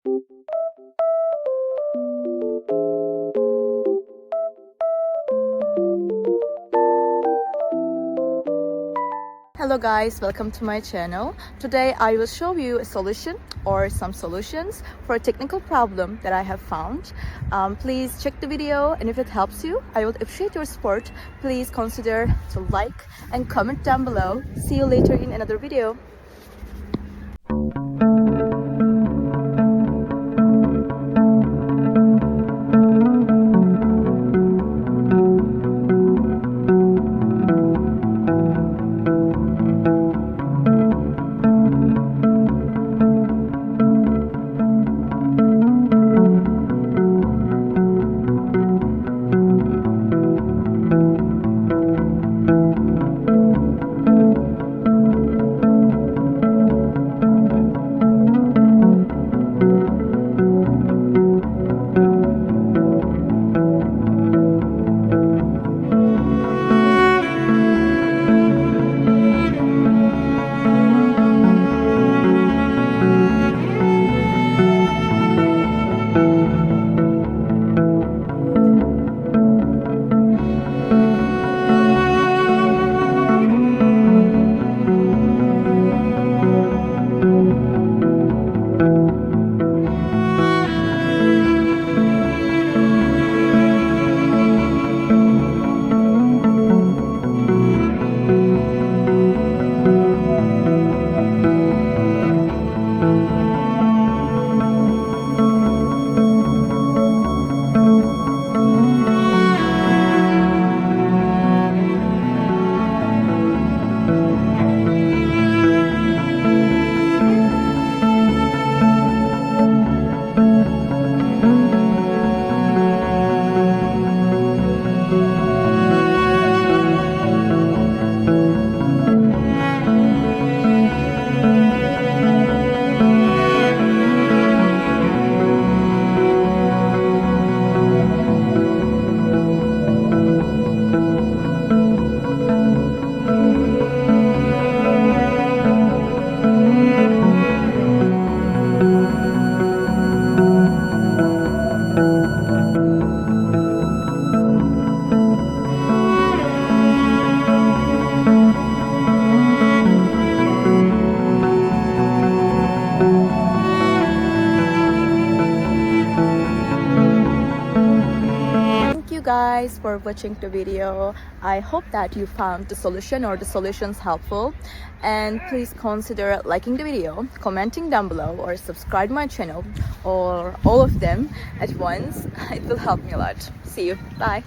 Hello guys, welcome to my channel. Today I will show you a solution or some solutions for a technical problem that I have found. Please check the video, and if it helps you, I would appreciate your support. Please consider to like and comment down below. See you later in another video. Guys for watching the video. I hope that you found the solution or the solutions helpful, and please consider liking the video, commenting down below, or subscribe my channel, or all of them at once. It will help me a lot. See you. Bye.